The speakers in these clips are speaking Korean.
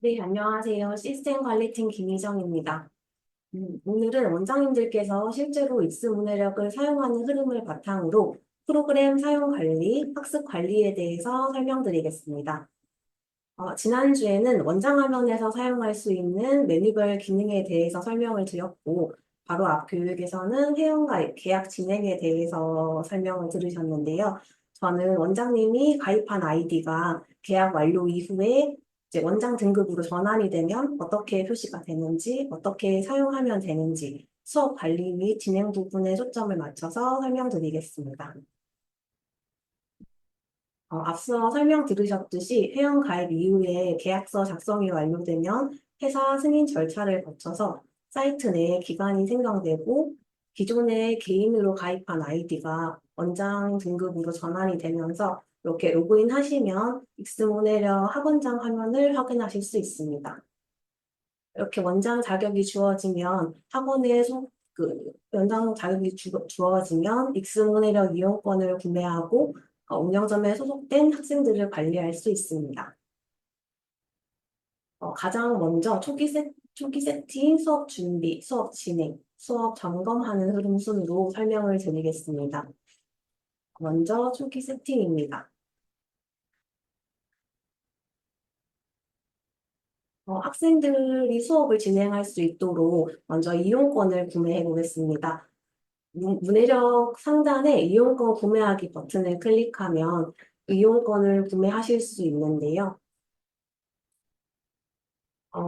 네, 안녕하세요. 시스템 관리팀 김희정입니다. 오늘은 원장님들께서 실제로 익스 문해력을 사용하는 흐름을 바탕으로 프로그램 사용 관리, 학습 관리에 대해서 설명드리겠습니다. 지난주에는 원장 화면에서 사용할 수 있는 메뉴별 기능에 대해서 설명을 드렸고, 바로 앞 교육에서는 회원가입, 계약 진행에 대해서 설명을 들으셨는데요. 저는 원장님이 가입한 아이디가 계약 완료 이후에 이제 원장 등급으로 전환이 되면 어떻게 표시가 되는지, 어떻게 사용하면 되는지, 수업 관리 및 진행 부분에 초점을 맞춰서 설명드리겠습니다. 앞서 설명 들으셨듯이 회원 가입 이후에 계약서 작성이 완료되면 회사 승인 절차를 거쳐서 사이트 내에 기간이 생성되고 기존에 개인으로 가입한 아이디가 원장 등급으로 전환이 되면서 이렇게 로그인 하시면 익스모네러 학원장 화면을 확인하실 수 있습니다. 이렇게 원장 자격이 주어지면 원장 자격이 주어지면 익스모네러 이용권을 구매하고 운영점에 소속된 학생들을 관리할 수 있습니다. 가장 먼저 초기 세팅, 수업 준비, 수업 진행, 수업 점검하는 흐름 순으로 설명을 드리겠습니다. 먼저 초기 세팅입니다. 학생들이 수업을 진행할 수 있도록 먼저 이용권을 구매해 보겠습니다. 문해력 상단에 이용권 구매하기 버튼을 클릭하면 이용권을 구매하실 수 있는데요.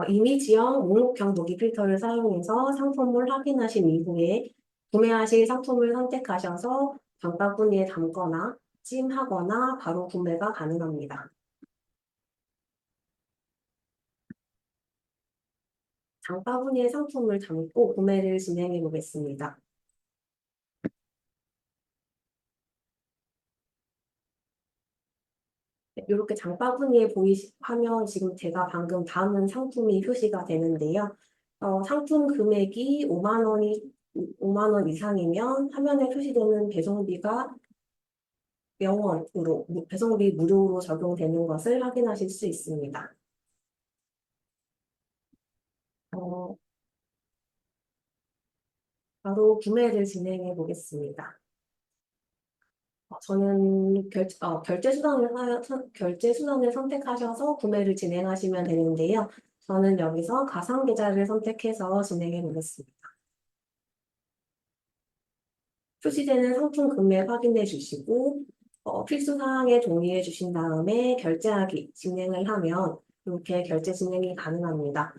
이미지형 목록형 보기 필터를 사용해서 상품을 확인하신 이후에 구매하실 상품을 선택하셔서 장바구니에 담거나 찜하거나 바로 구매가 가능합니다. 장바구니에 상품을 담고 구매를 진행해 보겠습니다. 이렇게 장바구니에 화면 지금 제가 방금 담은 상품이 표시가 되는데요. 상품 금액이 5만 원 이상이면 화면에 표시되는 배송비가 0원으로, 배송비 무료로 적용되는 것을 확인하실 수 있습니다. 어, 바로 구매를 진행해 보겠습니다. 저는 결제 수단을 선택하셔서 구매를 진행하시면 되는데요. 저는 여기서 가상계좌를 선택해서 진행해 보겠습니다. 표시되는 상품 금액 확인해 주시고, 필수 사항에 동의해 주신 다음에 결제하기 진행을 하면 이렇게 결제 진행이 가능합니다.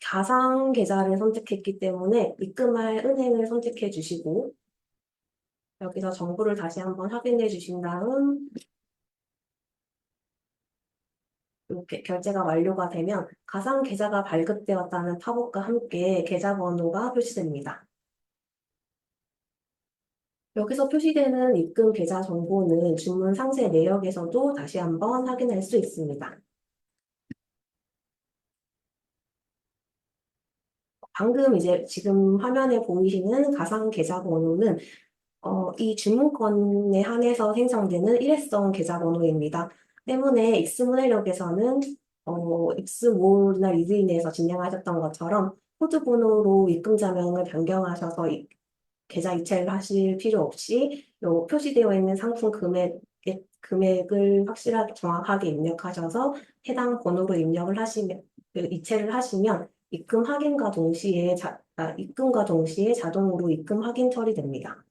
가상 계좌를 선택했기 때문에 입금할 은행을 선택해 주시고, 여기서 정보를 다시 한번 확인해 주신 다음 이렇게 결제가 완료가 되면 가상 계좌가 발급되었다는 팝업과 함께 계좌 번호가 표시됩니다. 여기서 표시되는 입금 계좌 정보는 주문 상세 내역에서도 다시 한번 확인할 수 있습니다. 방금 이제 지금 화면에 보이시는 가상 계좌 번호는 이 주문건에 한해서 생성되는 일회성 계좌 번호입니다. 때문에 익스문해력에서는 익스몰이나 리드인에서 진행하셨던 것처럼 코드 번호로 입금 자명을 변경하셔서 계좌 이체를 하실 필요 없이 요 표시되어 있는 상품 금액을 확실하게 정확하게 입력하셔서 해당 번호로 입력을 하시면 이체를 하시면 입금과 동시에 자동으로 입금 확인 처리됩니다.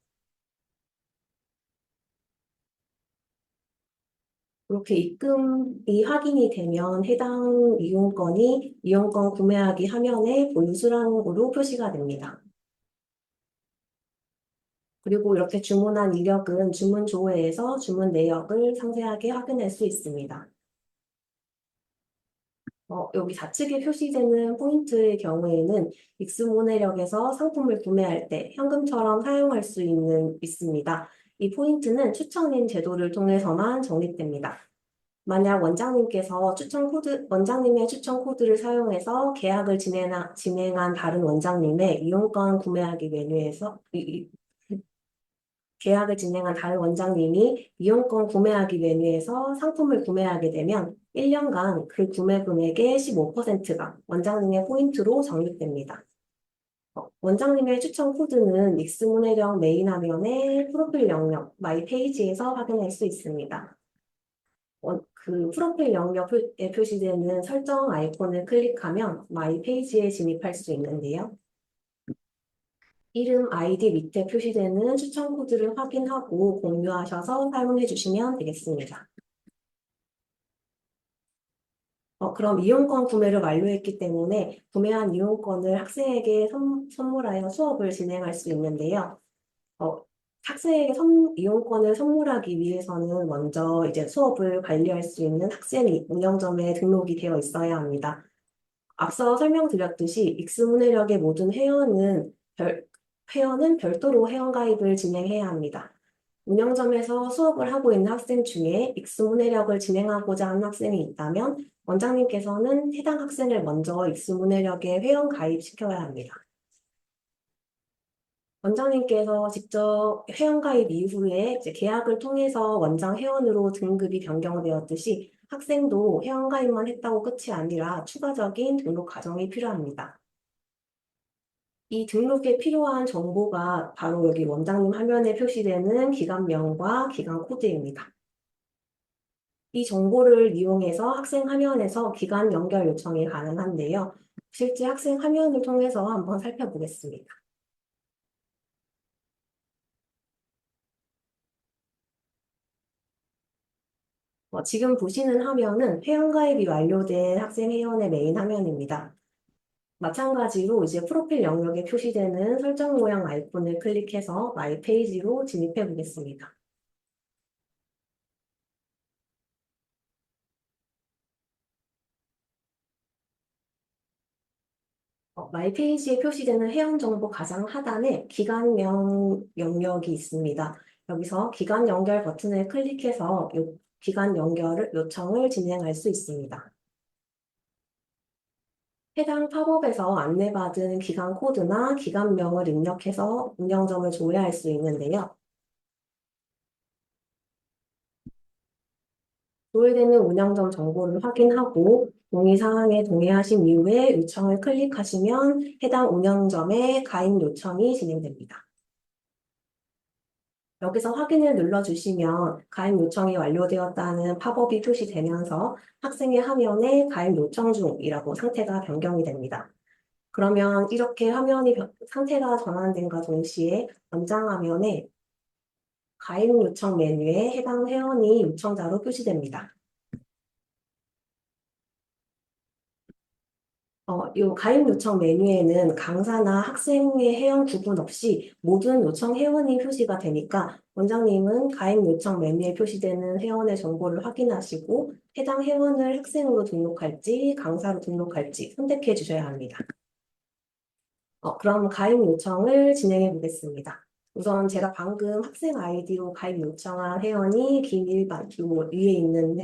이렇게 입금이 확인이 되면 해당 이용권 구매하기 화면에 보유 수량으로 표시가 됩니다. 그리고 이렇게 주문한 이력은 주문 조회에서 주문 내역을 상세하게 확인할 수 있습니다. 여기 좌측에 표시되는 포인트의 경우에는 익스모네력에서 상품을 구매할 때 현금처럼 사용할 수 있습니다. 이 포인트는 추천인 제도를 통해서만 적립됩니다. 만약 원장님의 추천 코드를 사용해서 진행한 다른 원장님의 이용권 구매하기 메뉴에서, 계약을 진행한 다른 원장님이 이용권 구매하기 메뉴에서 상품을 구매하게 되면 1년간 그 구매 금액의 15%가 원장님의 포인트로 적립됩니다. 원장님의 추천 코드는 믹스문해력 메인 화면의 프로필 영역, 마이 페이지에서 확인할 수 있습니다. 그 프로필 영역에 표시되는 설정 아이콘을 클릭하면 마이 페이지에 진입할 수 있는데요. 이름 아이디 밑에 표시되는 추천 코드를 확인하고 공유하셔서 사용해 주시면 되겠습니다. 그럼 이용권 구매를 완료했기 때문에 구매한 이용권을 학생에게 선물하여 수업을 진행할 수 있는데요. 어, 학생에게 이용권을 선물하기 위해서는 먼저 이제 수업을 관리할 수 있는 학생이 운영점에 등록이 되어 있어야 합니다. 앞서 설명드렸듯이 익스문해력의 모든 회원은 별도로 회원가입을 진행해야 합니다. 운영점에서 수업을 하고 있는 학생 중에 익스문해력을 진행하고자 하는 학생이 있다면 원장님께서는 해당 학생을 먼저 익스문해력에 회원 가입시켜야 합니다. 원장님께서 직접 회원가입 이후에 이제 계약을 통해서 원장 회원으로 등급이 변경되었듯이 학생도 회원가입만 했다고 끝이 아니라 추가적인 등록 과정이 필요합니다. 이 등록에 필요한 정보가 바로 여기 원장님 화면에 표시되는 기관명과 기관 코드입니다. 이 정보를 이용해서 학생 화면에서 기관 연결 요청이 가능한데요. 실제 학생 화면을 통해서 한번 살펴보겠습니다. 지금 보시는 화면은 회원가입이 완료된 학생 회원의 메인 화면입니다. 마찬가지로 이제 프로필 영역에 표시되는 설정 모양 아이콘을 클릭해서 마이 페이지로 진입해 보겠습니다. 마이 페이지에 표시되는 회원 정보 가장 하단에 기관명 영역이 있습니다. 여기서 기관 연결 버튼을 클릭해서 기관 연결을 요청을 진행할 수 있습니다. 해당 팝업에서 안내받은 기관 코드나 기관명을 입력해서 운영점을 조회할 수 있는데요. 조회되는 운영점 정보를 확인하고 동의사항에 동의하신 이후에 요청을 클릭하시면 해당 운영점에 가입 요청이 진행됩니다. 여기서 확인을 눌러주시면 가입 요청이 완료되었다는 팝업이 표시되면서 학생의 화면에 가입 요청 중이라고 상태가 변경이 됩니다. 그러면 이렇게 상태가 전환된과 동시에 원장 화면에 가입 요청 메뉴에 해당 회원이 요청자로 표시됩니다. 이 가입 요청 메뉴에는 강사나 학생의 회원 구분 없이 모든 요청 회원이 표시가 되니까 원장님은 가입 요청 메뉴에 표시되는 회원의 정보를 확인하시고 해당 회원을 학생으로 등록할지 강사로 등록할지 선택해 주셔야 합니다. 그럼 가입 요청을 진행해 보겠습니다. 우선 제가 방금 학생 아이디로 가입 요청한 회원이 김일반, 요 위에 있는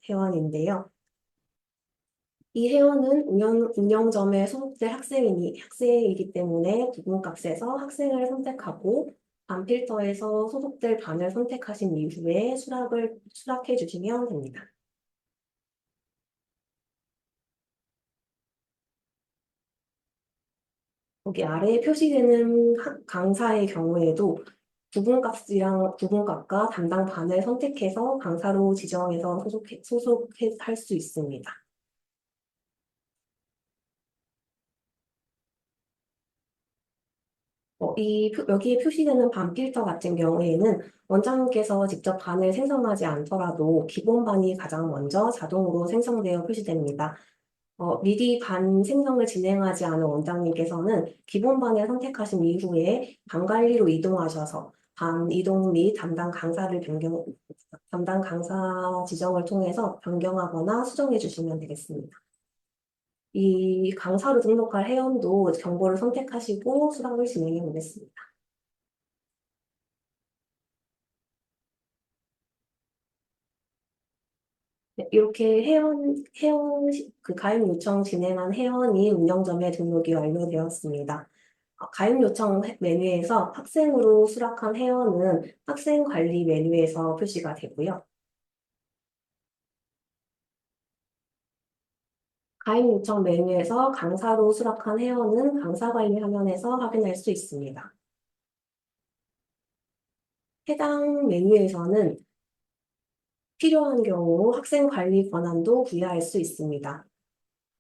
회원인데요. 이 회원은 운영점에 소속될 학생이기 때문에 구분값에서 학생을 선택하고 반 필터에서 소속될 반을 선택하신 이후에 수락해 주시면 됩니다. 여기 아래에 표시되는 강사의 경우에도 구분값과 담당 반을 선택해서 강사로 지정해서 소속할 수 있습니다. 여기에 표시되는 반 필터 같은 경우에는 원장님께서 직접 반을 생성하지 않더라도 기본 반이 가장 먼저 자동으로 생성되어 표시됩니다. 미리 반 생성을 진행하지 않은 원장님께서는 기본 반을 선택하신 이후에 반 관리로 이동하셔서 반 이동 및 담당 강사 지정을 통해서 변경하거나 수정해 주시면 되겠습니다. 이 강사로 등록할 회원도 정보를 선택하시고 수락을 진행해 보겠습니다. 네, 이렇게 그 가입 요청 진행한 회원이 운영점에 등록이 완료되었습니다. 가입 요청 메뉴에서 학생으로 수락한 회원은 학생 관리 메뉴에서 표시가 되고요. 가입 요청 메뉴에서 강사로 수락한 회원은 강사 관리 화면에서 확인할 수 있습니다. 해당 메뉴에서는 필요한 경우 학생 관리 권한도 부여할 수 있습니다.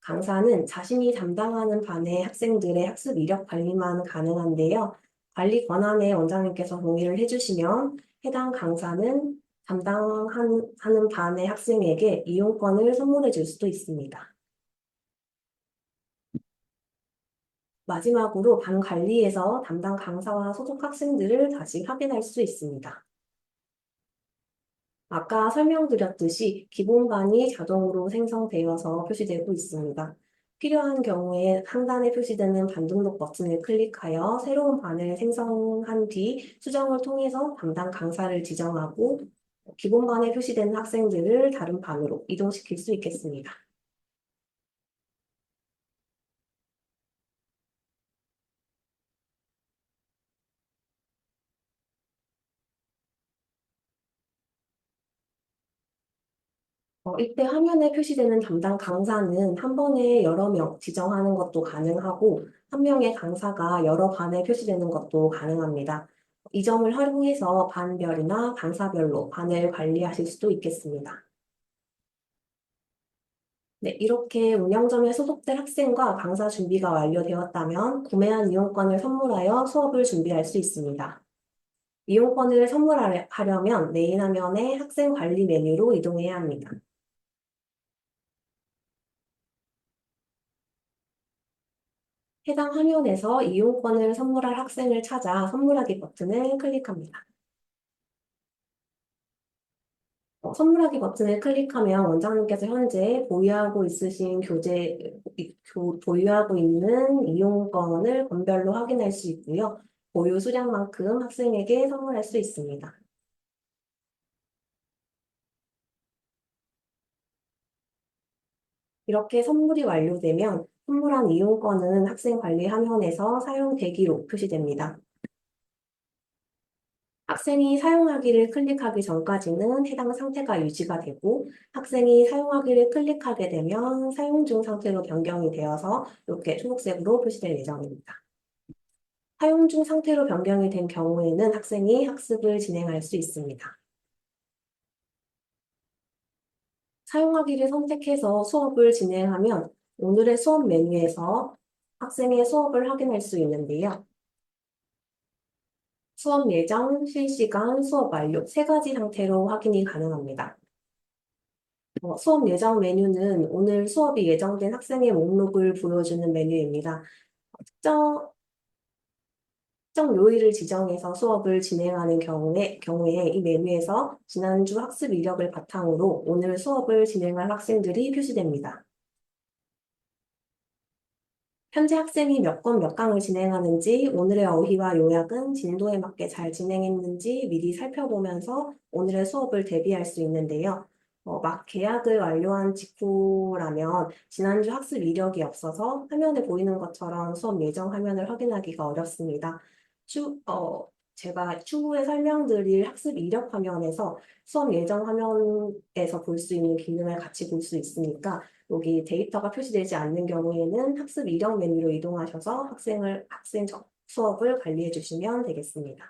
강사는 자신이 담당하는 반의 학생들의 학습 이력 관리만 가능한데요. 관리 권한에 원장님께서 동의를 해주시면 해당 강사는 담당하는 반의 학생에게 이용권을 선물해 줄 수도 있습니다. 마지막으로 반 관리에서 담당 강사와 소속 학생들을 다시 확인할 수 있습니다. 아까 설명드렸듯이 기본반이 자동으로 생성되어서 표시되고 있습니다. 필요한 경우에 상단에 표시되는 반 등록 버튼을 클릭하여 새로운 반을 생성한 뒤 수정을 통해서 담당 강사를 지정하고 기본반에 표시되는 학생들을 다른 반으로 이동시킬 수 있겠습니다. 이때 화면에 표시되는 담당 강사는 한 번에 여러 명 지정하는 것도 가능하고, 한 명의 강사가 여러 반에 표시되는 것도 가능합니다. 이 점을 활용해서 반별이나 강사별로 반을 관리하실 수도 있겠습니다. 네, 이렇게 운영점에 소속된 학생과 강사 준비가 완료되었다면 구매한 이용권을 선물하여 수업을 준비할 수 있습니다. 이용권을 선물하려면 메인 화면의 학생 관리 메뉴로 이동해야 합니다. 해당 화면에서 이용권을 선물할 학생을 찾아 선물하기 버튼을 클릭합니다. 선물하기 버튼을 클릭하면 원장님께서 현재 보유하고 있으신 보유하고 있는 이용권을 번별로 확인할 수 있고요. 보유 수량만큼 학생에게 선물할 수 있습니다. 이렇게 선물이 완료되면 선물한 이용권은 학생 관리 화면에서 사용 대기로 표시됩니다. 학생이 사용하기를 클릭하기 전까지는 해당 상태가 유지가 되고 학생이 사용하기를 클릭하게 되면 사용 중 상태로 변경이 되어서 이렇게 초록색으로 표시될 예정입니다. 사용 중 상태로 변경이 된 경우에는 학생이 학습을 진행할 수 있습니다. 사용하기를 선택해서 수업을 진행하면 오늘의 수업 메뉴에서 학생의 수업을 확인할 수 있는데요. 수업 예정, 실시간, 수업 완료 세 가지 상태로 확인이 가능합니다. 수업 예정 메뉴는 오늘 수업이 예정된 학생의 목록을 보여주는 메뉴입니다. 특정 요일을 지정해서 수업을 진행하는 경우에 이 메뉴에서 지난주 학습 이력을 바탕으로 오늘 수업을 진행할 학생들이 표시됩니다. 현재 학생이 몇 권 몇 강을 진행하는지, 오늘의 어휘와 요약은 진도에 맞게 잘 진행했는지 미리 살펴보면서 오늘의 수업을 대비할 수 있는데요. 막 계약을 완료한 직후라면 지난주 학습 이력이 없어서 화면에 보이는 것처럼 수업 예정 화면을 확인하기가 어렵습니다. 제가 추후에 설명드릴 학습 이력 화면에서 수업 예정 화면에서 볼 수 있는 기능을 같이 볼 수 있으니까 여기 데이터가 표시되지 않는 경우에는 학습 이력 메뉴로 이동하셔서 학생 수업을 관리해 주시면 되겠습니다.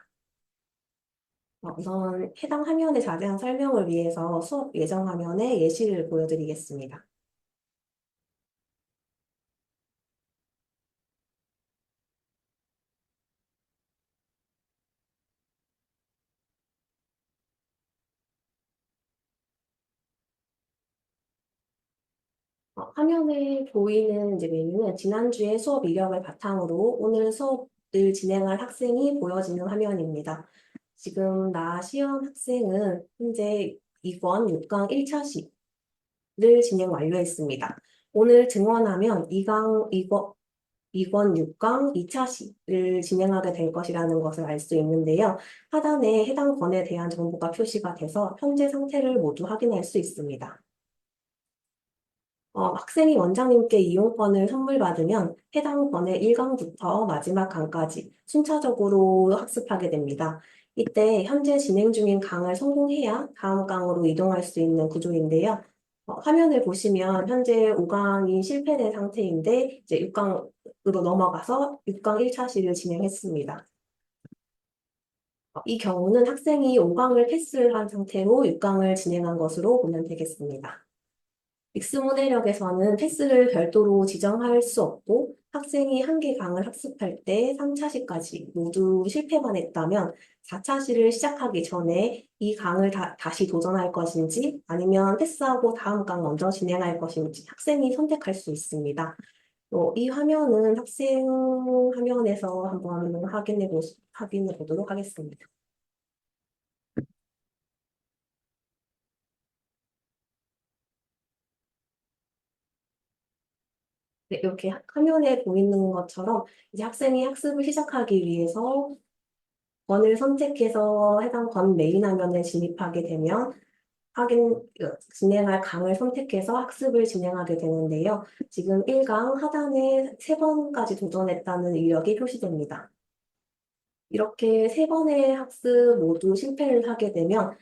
우선 해당 화면의 자세한 설명을 위해서 수업 예정 화면의 예시를 보여드리겠습니다. 화면에 보이는 이제 메뉴는 지난주에 수업 이력을 바탕으로 오늘 수업을 진행할 학생이 보여지는 화면입니다. 지금 나 시험 학생은 현재 2권 6강 1차식을 진행 완료했습니다. 오늘 증원하면 2권 6강 2차식을 진행하게 될 것이라는 것을 알 수 있는데요. 하단에 해당 권에 대한 정보가 표시가 돼서 현재 상태를 모두 확인할 수 있습니다. 학생이 원장님께 이용권을 선물 받으면 해당 권의 1강부터 마지막 강까지 순차적으로 학습하게 됩니다. 이때 현재 진행 중인 강을 성공해야 다음 강으로 이동할 수 있는 구조인데요. 화면을 보시면 현재 5강이 실패된 상태인데 이제 6강으로 넘어가서 6강 1차 시를 진행했습니다. 이 경우는 학생이 5강을 패스를 한 상태로 6강을 진행한 것으로 보면 되겠습니다. 믹스문해력에서는 패스를 별도로 지정할 수 없고 학생이 한 개 강을 학습할 때 3차 시까지 모두 실패만 했다면 4차 시를 시작하기 전에 이 강을 다시 도전할 것인지 아니면 패스하고 다음 강 먼저 진행할 것인지 학생이 선택할 수 있습니다. 이 화면은 학생 화면에서 한번 확인해 보도록 하겠습니다. 네, 이렇게 화면에 보이는 것처럼 이제 학생이 학습을 시작하기 위해서 권을 선택해서 해당 권 메인 화면에 진입하게 되면 진행할 강을 선택해서 학습을 진행하게 되는데요. 지금 1강 하단에 3번까지 도전했다는 이력이 표시됩니다. 이렇게 3번의 학습 모두 실패를 하게 되면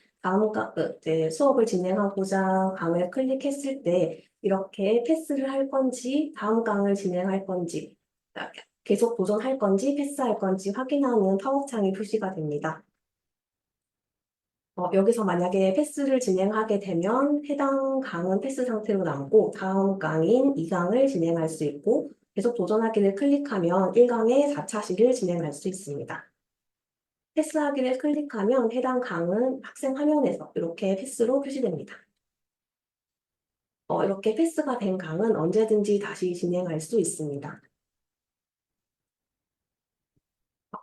이제 수업을 진행하고자 강을 클릭했을 때 이렇게 패스를 할 건지 다음 강을 진행할 건지 계속 도전할 건지 패스할 건지 확인하는 팝업창이 표시가 됩니다. 여기서 만약에 패스를 진행하게 되면 해당 강은 패스 상태로 남고 다음 강인 2강을 진행할 수 있고 계속 도전하기를 클릭하면 1강의 4차 시를 진행할 수 있습니다. 패스하기를 클릭하면 해당 강은 학생 화면에서 이렇게 패스로 표시됩니다. 이렇게 패스가 된 강은 언제든지 다시 진행할 수 있습니다.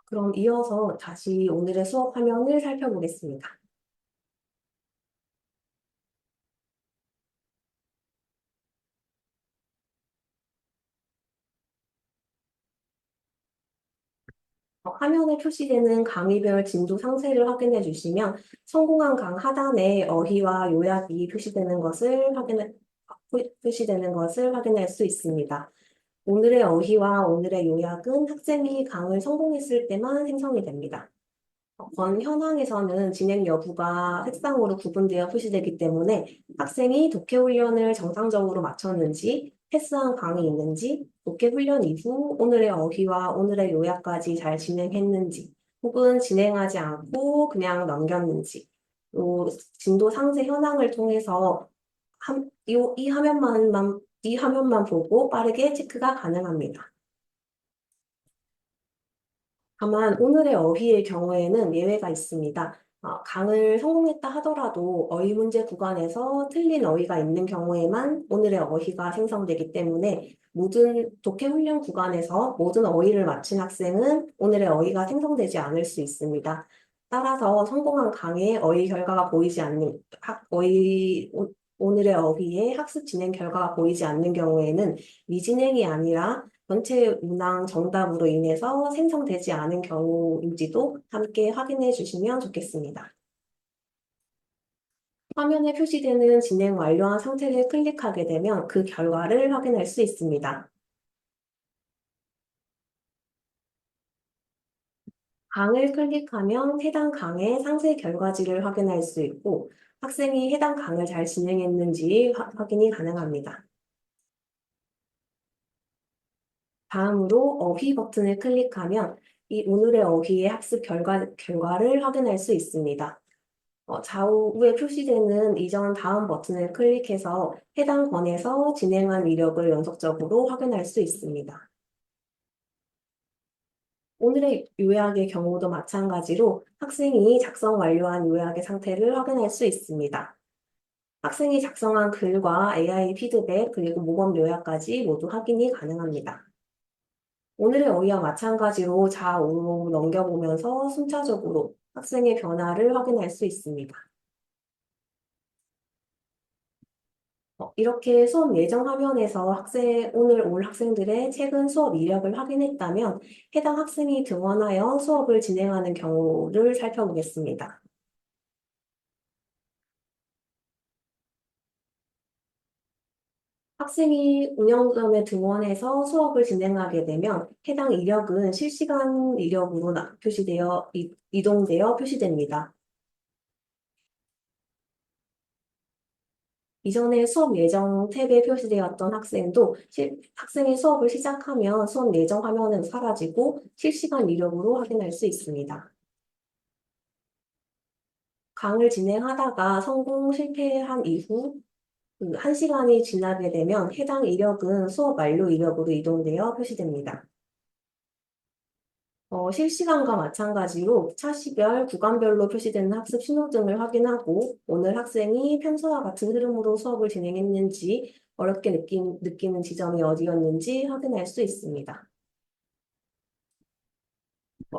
그럼 이어서 다시 오늘의 수업 화면을 살펴보겠습니다. 화면에 표시되는 강의별 진도 상세를 확인해 주시면 성공한 강 하단에 어휘와 요약이 표시되는 것을 확인할 수 있습니다. 오늘의 어휘와 오늘의 요약은 학생이 강을 성공했을 때만 생성이 됩니다. 권 현황에서는 진행 여부가 색상으로 구분되어 표시되기 때문에 학생이 독해 훈련을 정상적으로 마쳤는지, 패스한 강이 있는지, 독해 훈련 이후 오늘의 어휘와 오늘의 요약까지 잘 진행했는지, 혹은 진행하지 않고 그냥 넘겼는지, 또 진도 상세 현황을 통해서 이 화면만 보고 빠르게 체크가 가능합니다. 다만 오늘의 어휘의 경우에는 예외가 있습니다. 강을 성공했다 하더라도 어휘 문제 구간에서 틀린 어휘가 있는 경우에만 오늘의 어휘가 생성되기 때문에 모든 독해 훈련 구간에서 모든 어휘를 마친 학생은 오늘의 어휘가 생성되지 않을 수 있습니다. 따라서 성공한 강의 어휘 결과가 보이지 않는 오늘의 어휘의 학습 진행 결과가 보이지 않는 경우에는 미진행이 아니라 전체 문항 정답으로 인해서 생성되지 않은 경우인지도 함께 확인해 주시면 좋겠습니다. 화면에 표시되는 진행 완료한 상태를 클릭하게 되면 그 결과를 확인할 수 있습니다. 강을 클릭하면 해당 강의 상세 결과지를 확인할 수 있고 학생이 해당 강을 잘 진행했는지 확인이 가능합니다. 다음으로 어휘 버튼을 클릭하면 이 오늘의 어휘의 학습 결과를 확인할 수 있습니다. 좌우에 표시되는 이전 다음 버튼을 클릭해서 해당 권에서 진행한 이력을 연속적으로 확인할 수 있습니다. 오늘의 요약의 경우도 마찬가지로 학생이 작성 완료한 요약의 상태를 확인할 수 있습니다. 학생이 작성한 글과 AI 피드백 그리고 모범 요약까지 모두 확인이 가능합니다. 오늘의 어휘와 마찬가지로 좌우로 넘겨보면서 순차적으로 학생의 변화를 확인할 수 있습니다. 이렇게 수업 예정 화면에서 오늘 올 학생들의 최근 수업 이력을 확인했다면 해당 학생이 등원하여 수업을 진행하는 경우를 살펴보겠습니다. 학생이 운영점에 등원해서 수업을 진행하게 되면 해당 이력은 실시간 이력으로 이동되어 표시됩니다. 動되어 표시됩니다. 動되어 표시됩니다. 이전에 수업 예정 탭에 표시되었던 학생도 학생이 수업을 시작하면 수업 예정 화면은 사라지고 실시간 이력으로 확인할 수 있습니다. 강을 진행하다가 성공 실패한 이후 그 1시간이 지나게 되면 해당 이력은 수업 완료 이력으로 이동되어 표시됩니다. 실시간과 마찬가지로 차시별, 구간별로 표시되는 학습 신호등을 확인하고 오늘 학생이 평소와 같은 흐름으로 수업을 진행했는지 어렵게 느끼는 지점이 어디였는지 확인할 수 있습니다.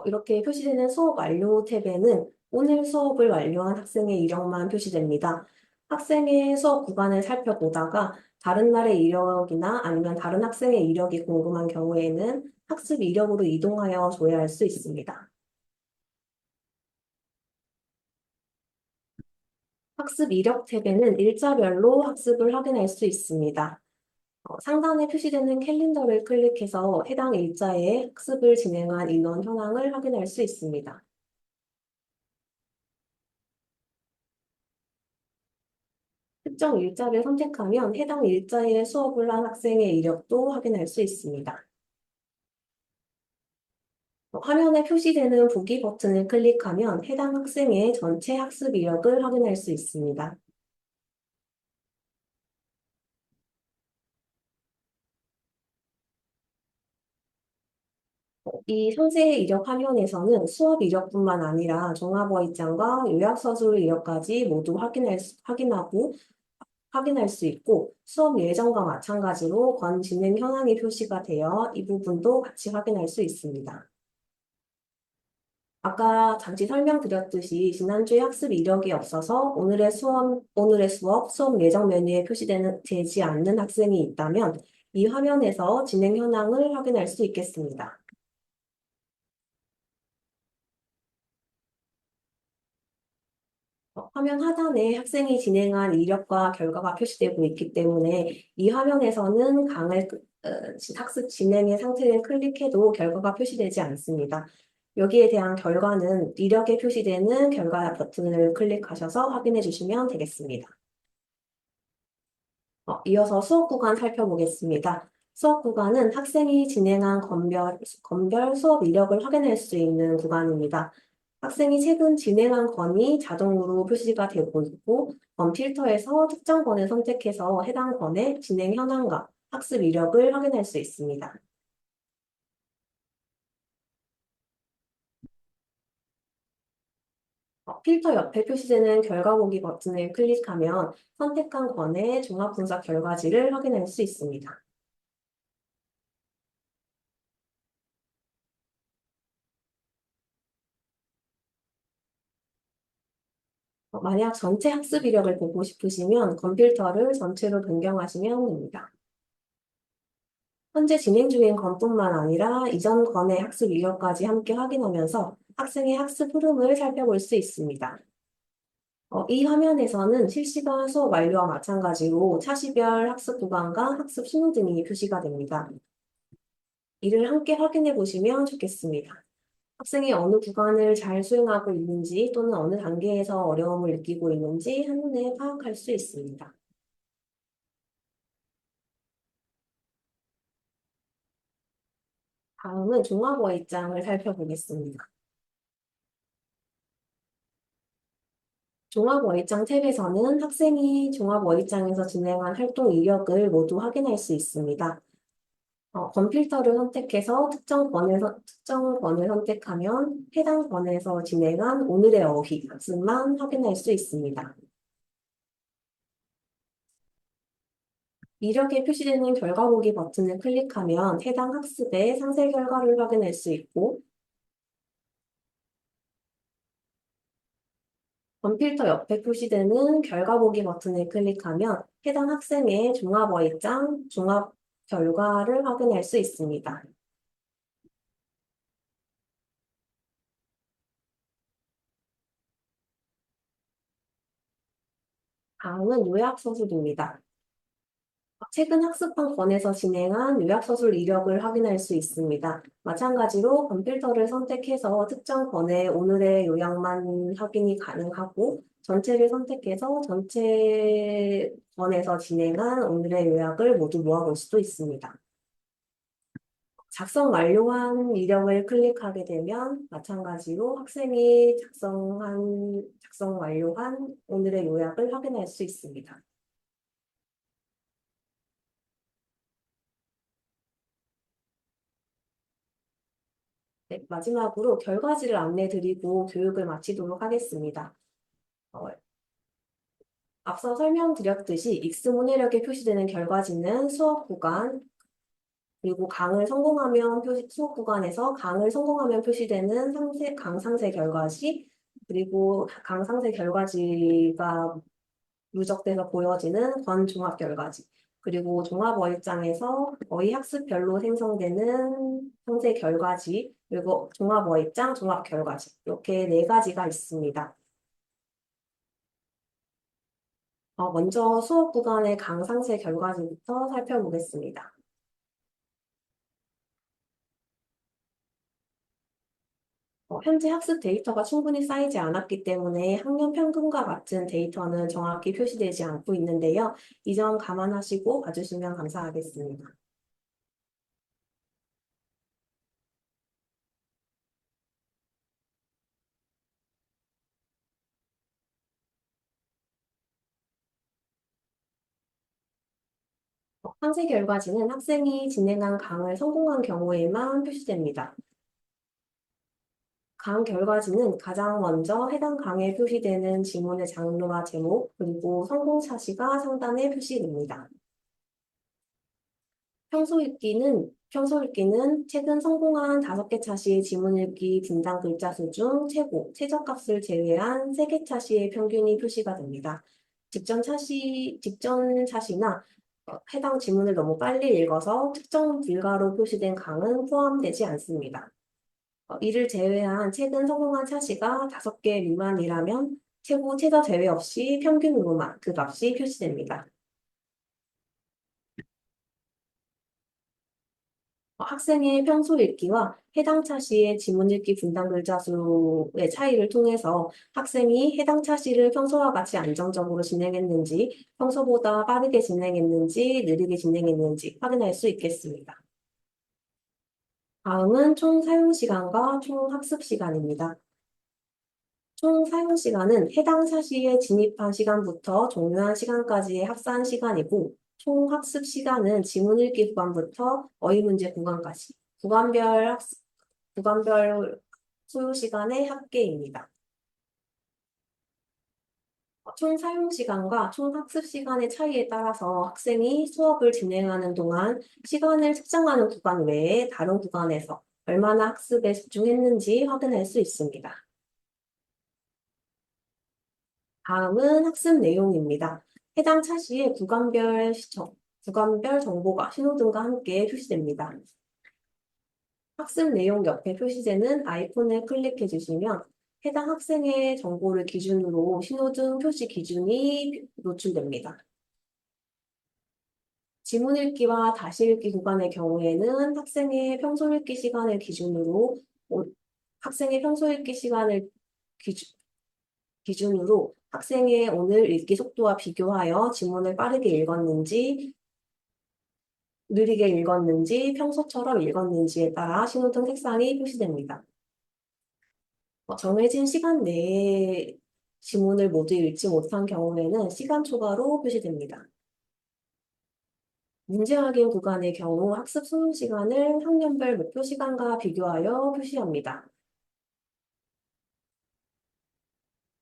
이렇게 표시되는 수업 완료 탭에는 오늘 수업을 완료한 학생의 이력만 표시됩니다. 학생의 수업 구간을 살펴보다가 다른 날의 이력이나 아니면 다른 학생의 이력이 궁금한 경우에는 학습 이력으로 이동하여 조회할 수 있습니다. 학습 이력 탭에는 일자별로 학습을 확인할 수 있습니다. 상단에 표시되는 캘린더를 클릭해서 해당 일자에 학습을 진행한 인원 현황을 확인할 수 있습니다. 특정 일자를 선택하면 해당 일자에 수업을 한 학생의 이력도 확인할 수 있습니다. 화면에 표시되는 보기 버튼을 클릭하면 해당 학생의 전체 학습 이력을 확인할 수 있습니다. 이 선생의 이력 화면에서는 수업 이력뿐만 아니라 종합어휘장과 요약서술 이력까지 모두 확인할 수 있고 수업 예정과 마찬가지로 권 진행 현황이 표시가 되어 이 부분도 같이 확인할 수 있습니다. 아까 잠시 설명드렸듯이 지난주에 학습 이력이 없어서 수업 예정 메뉴에 되지 않는 학생이 있다면 이 화면에서 진행 현황을 확인할 수 있겠습니다. 화면 하단에 학생이 진행한 이력과 결과가 표시되고 있기 때문에 이 화면에서는 학습 진행의 상태를 클릭해도 결과가 표시되지 않습니다. 여기에 대한 결과는 이력에 표시되는 결과 버튼을 클릭하셔서 확인해 주시면 되겠습니다. 이어서 수업 구간 살펴보겠습니다. 수업 구간은 학생이 진행한 건별 수업 이력을 확인할 수 있는 구간입니다. 학생이 최근 진행한 건이 자동으로 표시가 되고 있고, 건 필터에서 특정 건을 선택해서 해당 건의 진행 현황과 학습 이력을 확인할 수 있습니다. 필터 옆에 표시되는 결과 보기 버튼을 클릭하면 선택한 건의 종합 분석 결과지를 확인할 수 있습니다. 만약 전체 학습 이력을 보고 싶으시면 컴퓨터를 전체로 변경하시면 됩니다. 현재 진행 중인 건뿐만 아니라 이전 건의 학습 이력까지 함께 확인하면서 학생의 학습 흐름을 살펴볼 수 있습니다. 이 화면에서는 실시간 수업 완료와 마찬가지로 차시별 학습 구간과 학습 신호등이 표시가 됩니다. 이를 함께 확인해 보시면 좋겠습니다. 학생이 어느 구간을 잘 수행하고 있는지 또는 어느 단계에서 어려움을 느끼고 있는지 한눈에 파악할 수 있습니다. 다음은 종합어휘장을 살펴보겠습니다. 종합어휘장 탭에서는 학생이 종합어휘장에서 진행한 활동 이력을 모두 확인할 수 있습니다. 컴퓨터를 선택해서 특정 권을 선택하면 해당 권에서 진행한 오늘의 어휘 학습만 확인할 수 있습니다. 이력에 표시되는 결과 보기 버튼을 클릭하면 해당 학습의 상세 결과를 확인할 수 있고 컴퓨터 옆에 표시되는 결과 보기 버튼을 클릭하면 해당 학생의 종합어휘장 종합 결과를 확인할 수 있습니다. 다음은 요약서술입니다. 최근 학습한 권에서 진행한 요약서술 이력을 확인할 수 있습니다. 마찬가지로 컴퓨터를 선택해서 특정 권의 오늘의 요약만 확인이 가능하고 전체를 선택해서 전체 번에서 진행한 오늘의 요약을 모두 모아볼 수도 있습니다. 작성 이력을 클릭하게 되면 마찬가지로 학생이 작성 완료한 오늘의 요약을 확인할 수 있습니다. 네, 마지막으로 결과지를 안내 드리고 교육을 마치도록 하겠습니다. 어, 앞서 설명드렸듯이 익스문해력에 표시되는 결과지는 수업 구간, 그리고 수업 구간에서 강을 성공하면 표시되는 강상세 결과지, 그리고 강상세 결과지가 누적돼서 보여지는 권종합 결과지, 그리고 종합어입장에서 어휘학습별로 생성되는 형태 결과지, 그리고 종합어입장, 종합결과지, 이렇게 네 가지가 있습니다. 먼저 수업 구간의 강상세 결과지부터 살펴보겠습니다. 현재 학습 데이터가 충분히 쌓이지 않았기 때문에 학년 평균과 같은 데이터는 정확히 표시되지 않고 있는데요. 이 점 감안하시고 봐주시면 감사하겠습니다. 상세 결과지는 학생이 진행한 강을 성공한 경우에만 표시됩니다. 강 결과지는 가장 먼저 해당 강에 표시되는 지문의 장르와 제목, 그리고 성공 차시가 상단에 표시됩니다. 평소 읽기는 최근 성공한 5개 차시의 지문 읽기 분당 글자 수 중 최저값을 제외한 3개 차시의 평균이 표시가 됩니다. 직전 차시나 해당 지문을 너무 빨리 읽어서 특정 불가로 표시된 강은 포함되지 않습니다. 이를 제외한 최근 성공한 차시가 5개 미만이라면 최저 제외 없이 평균으로만 그 값이 표시됩니다. 학생의 평소 읽기와 해당 차시의 지문 읽기 분당 글자 수의 차이를 통해서 학생이 해당 차시를 평소와 같이 안정적으로 진행했는지, 평소보다 빠르게 진행했는지, 느리게 진행했는지 확인할 수 있겠습니다. 다음은 총 사용 시간과 총 학습 시간입니다. 총 사용 시간은 해당 차시에 진입한 시간부터 종료한 시간까지의 합산 시간이고, 총 학습 시간은 지문 읽기 구간부터 어휘 문제 구간까지 구간별 소요 시간의 합계입니다. 총 사용 시간과 총 학습 시간의 차이에 따라서 학생이 수업을 진행하는 동안 시간을 측정하는 구간 외에 다른 구간에서 얼마나 학습에 집중했는지 확인할 수 있습니다. 다음은 학습 내용입니다. 해당 차시에 구간별 정보가 신호등과 함께 표시됩니다. 학습 내용 옆에 표시되는 아이콘을 클릭해 주시면 해당 학생의 정보를 기준으로 신호등 표시 기준이 노출됩니다. 지문 읽기와 다시 읽기 구간의 경우에는 학생의 평소 읽기 시간을 기준으로 학생의 평소 읽기 시간을 기준으로 학생의 오늘 읽기 속도와 비교하여 지문을 빠르게 읽었는지, 느리게 읽었는지, 평소처럼 읽었는지에 따라 신호등 색상이 표시됩니다. 정해진 시간 내에 지문을 모두 읽지 못한 경우에는 시간 초과로 표시됩니다. 문제 확인 구간의 경우 학습 소요 시간을 학년별 목표 시간과 비교하여 표시합니다.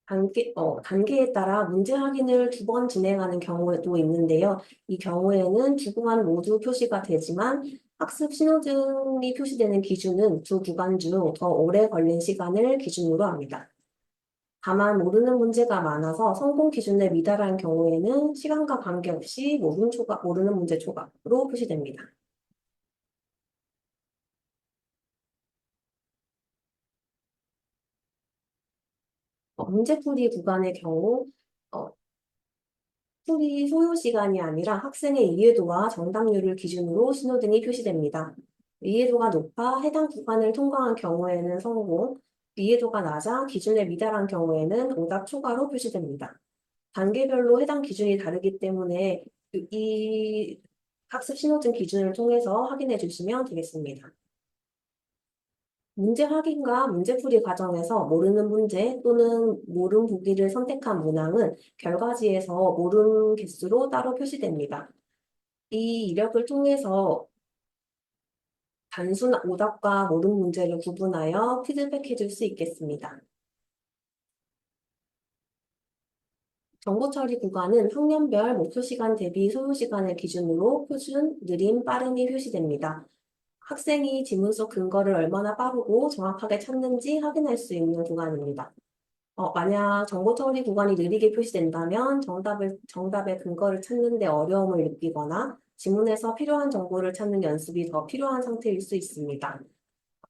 단계에 따라 문제 확인을 2번 진행하는 경우도 있는데요. 이 경우에는 두 구간 모두 표시가 되지만 학습 신호등이 표시되는 기준은 두 구간 중 더 오래 걸린 시간을 기준으로 합니다. 다만 모르는 문제가 많아서 성공 기준에 미달한 경우에는 시간과 관계없이 모르는 문제 초과로 표시됩니다. 문제풀이 구간의 경우 어, 풀이 소요 시간이 아니라 학생의 이해도와 정답률을 기준으로 신호등이 표시됩니다. 이해도가 높아 해당 구간을 통과한 경우에는 성공, 이해도가 낮아 기준에 미달한 경우에는 오답 초과로 표시됩니다. 단계별로 해당 기준이 다르기 때문에 이 학습 신호등 기준을 통해서 확인해 주시면 되겠습니다. 문제 확인과 문제풀이 과정에서 모르는 문제 또는 모름 보기를 선택한 문항은 결과지에서 모름 개수로 따로 표시됩니다. 이 이력을 통해서 단순 오답과 모름 문제를 구분하여 피드백해 줄 수 있겠습니다. 정보 처리 구간은 학년별 목표 시간 대비 소요 시간을 기준으로 표준, 느림, 빠름이 표시됩니다. 학생이 지문 속 근거를 얼마나 빠르고 정확하게 찾는지 확인할 수 있는 구간입니다. 만약 정보 처리 구간이 느리게 표시된다면 정답의 근거를 찾는 데 어려움을 느끼거나 지문에서 필요한 정보를 찾는 연습이 더 필요한 상태일 수 있습니다.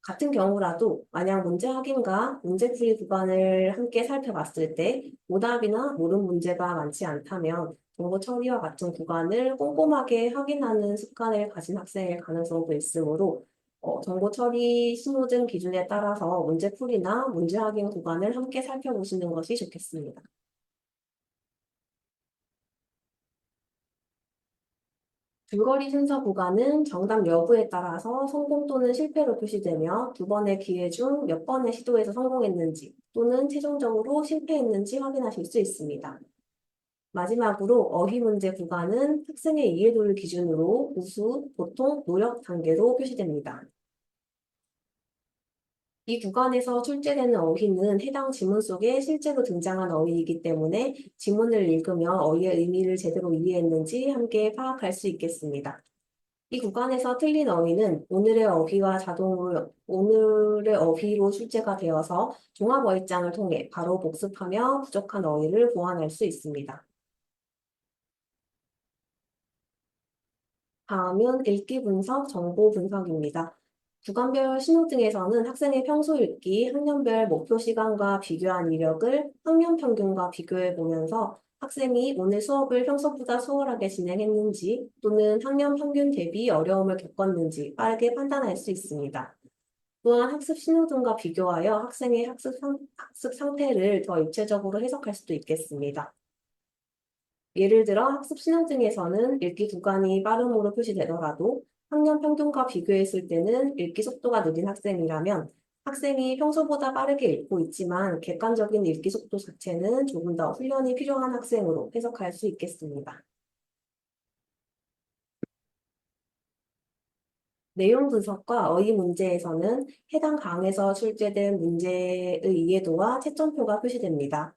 같은 경우라도 만약 문제 확인과 문제풀이 구간을 함께 살펴봤을 때 오답이나 모름 문제가 많지 않다면 정보 처리와 같은 구간을 꼼꼼하게 확인하는 습관을 가진 학생일 가능성도 있으므로 정보 처리 신호등 기준에 따라서 문제풀이나 문제 확인 구간을 함께 살펴보시는 것이 좋겠습니다. 줄거리 순서 구간은 정답 여부에 따라서 성공 또는 실패로 표시되며 두 번의 기회 중 몇 번의 시도에서 성공했는지 또는 최종적으로 실패했는지 확인하실 수 있습니다. 마지막으로 어휘 문제 구간은 학생의 이해도를 기준으로 우수, 보통, 노력 단계로 표시됩니다. 이 구간에서 출제되는 어휘는 해당 지문 속에 실제로 등장한 어휘이기 때문에 지문을 읽으며 어휘의 의미를 제대로 이해했는지 함께 파악할 수 있겠습니다. 이 구간에서 틀린 어휘는 오늘의 어휘로 출제가 되어서 종합어휘장을 통해 바로 복습하며 부족한 어휘를 보완할 수 있습니다. 다음은 읽기 분석, 정보 분석입니다. 구간별 신호등에서는 학생의 평소 읽기, 학년별 목표 시간과 비교한 이력을 학년 평균과 비교해 보면서 학생이 오늘 수업을 평소보다 수월하게 진행했는지 또는 학년 평균 대비 어려움을 겪었는지 빠르게 판단할 수 있습니다. 또한 학습 신호등과 비교하여 학생의 학습 상태를 더 입체적으로 해석할 수도 있겠습니다. 예를 들어 학습 신호등에서는 읽기 구간이 빠름으로 표시되더라도 학년 평균과 비교했을 때는 읽기 속도가 느린 학생이라면 학생이 평소보다 빠르게 읽고 있지만 객관적인 읽기 속도 자체는 조금 더 훈련이 필요한 학생으로 해석할 수 있겠습니다. 내용 분석과 어휘 문제에서는 해당 강에서 출제된 문제의 이해도와 채점표가 표시됩니다.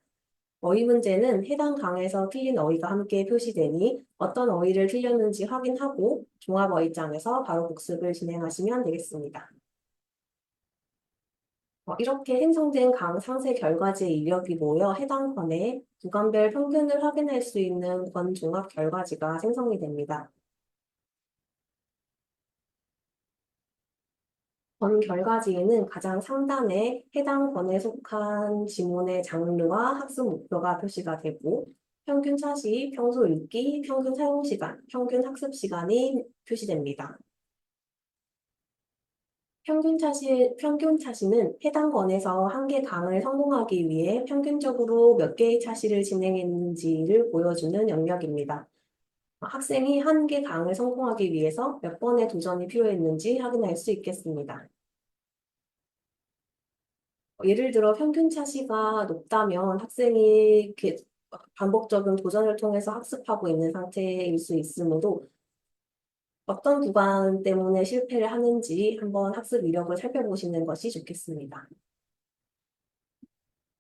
어휘 문제는 해당 강에서 틀린 어휘가 함께 표시되니 어떤 어휘를 틀렸는지 확인하고 종합어휘장에서 바로 복습을 진행하시면 되겠습니다. 이렇게 생성된 강 상세 결과지의 이력이 모여 해당 권의 구간별 평균을 확인할 수 있는 권 종합 결과지가 생성이 됩니다. 권 결과지에는 가장 상단에 해당 권에 속한 지문의 장르와 학습 목표가 표시가 되고 평균 차시, 평소 읽기, 평균 사용 시간, 평균 학습 시간이 표시됩니다. 평균 차시는 해당 권에서 한 개 강을 성공하기 위해 평균적으로 몇 개의 차시를 진행했는지를 보여주는 영역입니다. 학생이 한 개 강을 성공하기 위해서 몇 번의 도전이 필요했는지 확인할 수 있겠습니다. 예를 들어 평균 차시가 높다면 학생이 이렇게 반복적인 도전을 통해서 학습하고 있는 상태일 수 있으므로 어떤 구간 때문에 실패를 하는지 한번 학습 이력을 살펴보시는 것이 좋겠습니다.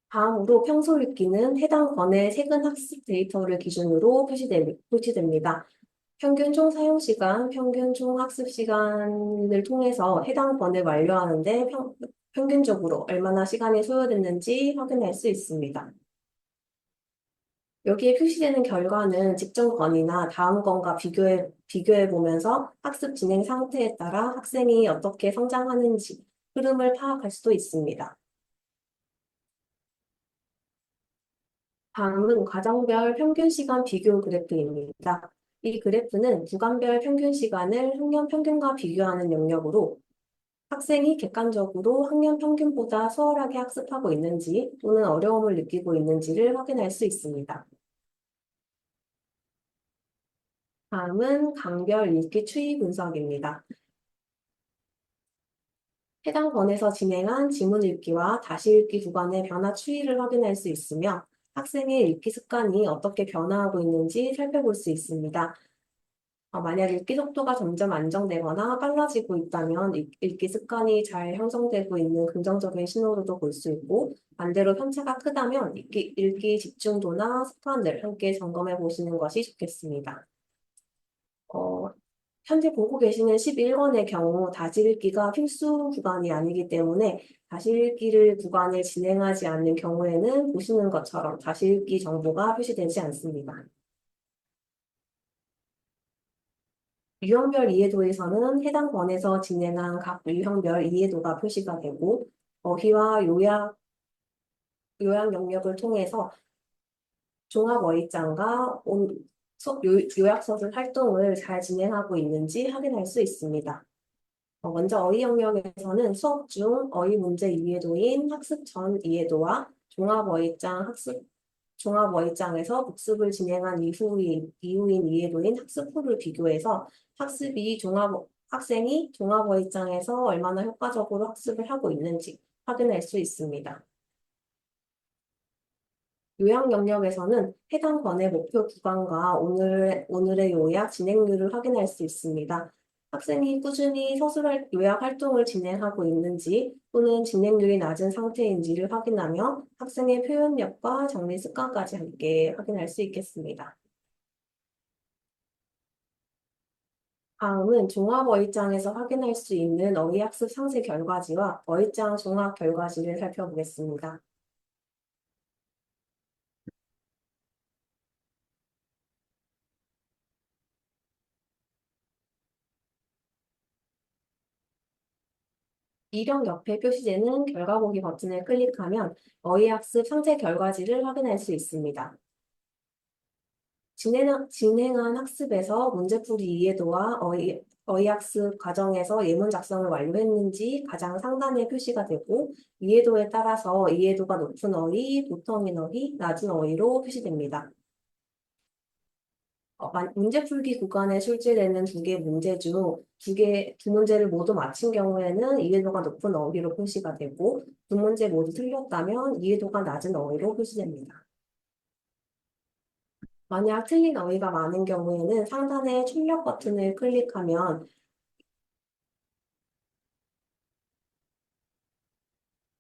다음으로 평소 읽기는 해당 권의 최근 학습 데이터를 기준으로 표시됩니다. 평균 총 사용 시간, 평균 총 학습 시간을 통해서 해당 권을 완료하는데 평균적으로 얼마나 시간이 소요됐는지 확인할 수 있습니다. 여기에 표시되는 결과는 직전 권이나 다음 권과 비교해 보면서 학습 진행 상태에 따라 학생이 어떻게 성장하는지 흐름을 파악할 수도 있습니다. 다음은 과정별 평균 시간 비교 그래프입니다. 이 그래프는 구간별 평균 시간을 학년 평균과 비교하는 영역으로 학생이 객관적으로 학년 평균보다 수월하게 학습하고 있는지 또는 어려움을 느끼고 있는지를 확인할 수 있습니다. 다음은 강별 읽기 추이 분석입니다. 해당 권에서 진행한 지문 읽기와 다시 읽기 구간의 변화 추이를 확인할 수 있으며 학생의 읽기 습관이 어떻게 변화하고 있는지 살펴볼 수 있습니다. 만약 읽기 속도가 점점 안정되거나 빨라지고 있다면 읽기 습관이 잘 형성되고 있는 긍정적인 신호로도 볼 수 있고, 반대로 편차가 크다면 읽기 집중도나 습관을 함께 점검해 보시는 것이 좋겠습니다. 어, 현재 보고 계시는 11권의 경우 다시 읽기가 필수 구간이 아니기 때문에 다시 읽기를 구간을 진행하지 않는 경우에는 보시는 것처럼 다시 읽기 정보가 표시되지 않습니다. 유형별 이해도에서는 해당 권에서 진행한 각 유형별 이해도가 표시가 되고 어휘와 요약 영역을 통해서 종합 어휘장과 요약서술 활동을 잘 진행하고 있는지 확인할 수 있습니다. 먼저 어휘 영역에서는 수업 중 어휘 문제 이해도인 학습 전 이해도와 종합어휘장에서 복습을 진행한 이후인 이해도인 학습 후를 비교해서 학생이 종합어휘장에서 얼마나 효과적으로 학습을 하고 있는지 확인할 수 있습니다. 요약 영역에서는 해당 권의 목표 기간과 오늘의 요약 진행률을 확인할 수 있습니다. 학생이 꾸준히 요약 활동을 진행하고 있는지 또는 진행률이 낮은 상태인지를 확인하며 학생의 표현력과 정리 습관까지 함께 확인할 수 있겠습니다. 다음은 종합어휘장에서 확인할 수 있는 어휘학습 상세 결과지와 어휘장 종합 결과지를 살펴보겠습니다. 이력 옆에 표시되는 결과 보기 버튼을 클릭하면 어휘학습 상세 결과지를 확인할 수 있습니다. 진행한 학습에서 문제풀이 이해도와 어휘학습 과정에서 예문 작성을 완료했는지 가장 상단에 표시가 되고 이해도에 따라서 이해도가 높은 어휘, 보통인 어휘, 낮은 어휘로 표시됩니다. 문제풀기 구간에 출제되는 두 개 문제 중 두 문제를 모두 맞힌 경우에는 이해도가 높은 어휘로 표시가 되고 두 문제 모두 틀렸다면 이해도가 낮은 어휘로 표시됩니다. 만약 틀린 어휘가 많은 경우에는 상단의 출력 버튼을 클릭하면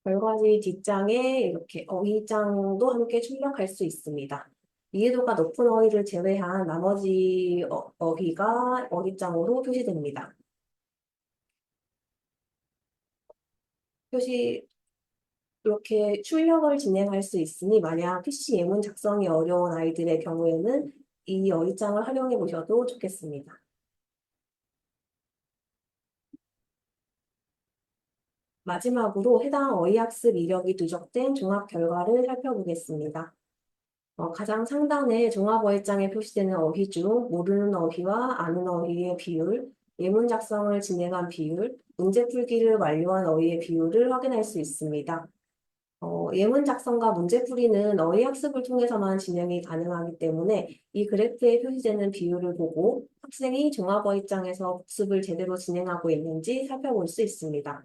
결과지 뒷장에 이렇게 어휘장도 함께 출력할 수 있습니다. 이해도가 높은 어휘를 제외한 나머지 어휘가 어휘장으로 표시됩니다. 이렇게 출력을 진행할 수 있으니 만약 PC 예문 작성이 어려운 아이들의 경우에는 이 어휘장을 활용해 보셔도 좋겠습니다. 마지막으로 해당 어휘학습 이력이 누적된 종합 결과를 살펴보겠습니다. 가장 상단에 종합어휘장에 표시되는 어휘 중 모르는 어휘와 아는 어휘의 비율, 예문 작성을 진행한 비율, 문제 풀기를 완료한 어휘의 비율을 확인할 수 있습니다. 예문 작성과 문제풀이는 어휘 학습을 통해서만 진행이 가능하기 때문에 이 그래프에 표시되는 비율을 보고 학생이 종합어휘장에서 복습을 제대로 진행하고 있는지 살펴볼 수 있습니다.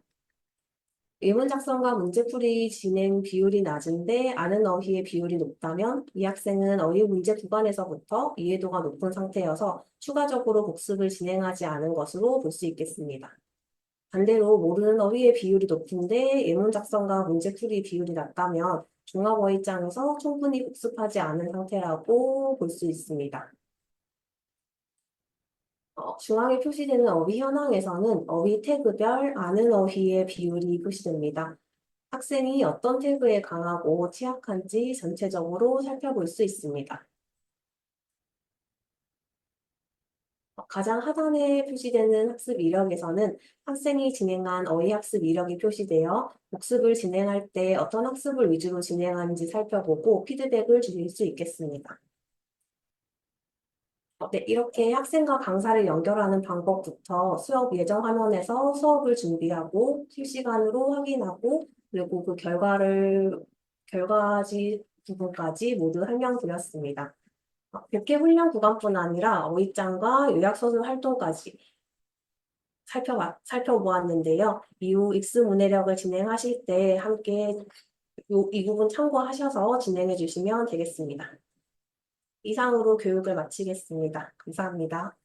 예문 작성과 문제풀이 진행 비율이 낮은데 아는 어휘의 비율이 높다면 이 학생은 어휘 문제 구간에서부터 이해도가 높은 상태여서 추가적으로 복습을 진행하지 않은 것으로 볼 수 있겠습니다. 반대로 모르는 어휘의 비율이 높은데 예문 작성과 문제풀이 비율이 낮다면 종합어휘장에서 충분히 복습하지 않은 상태라고 볼 수 있습니다. 중앙에 표시되는 어휘 현황에서는 어휘 태그별 아는 어휘의 비율이 표시됩니다. 학생이 어떤 태그에 강하고 취약한지 전체적으로 살펴볼 수 있습니다. 가장 하단에 표시되는 학습 이력에서는 학생이 진행한 어휘학습 이력이 표시되어 복습을 진행할 때 어떤 학습을 위주로 진행하는지 살펴보고 피드백을 주실 수 있겠습니다. 네, 이렇게 학생과 강사를 연결하는 방법부터 수업 예정 화면에서 수업을 준비하고 실시간으로 확인하고 그리고 그 결과지 부분까지 모두 설명드렸습니다. 백회 훈련 구간뿐 아니라 어휘장과 요약서술 활동까지 살펴보았는데요. 이후 익스 문해력을 진행하실 때 함께 이 부분 참고하셔서 진행해 주시면 되겠습니다. 이상으로 교육을 마치겠습니다. 감사합니다.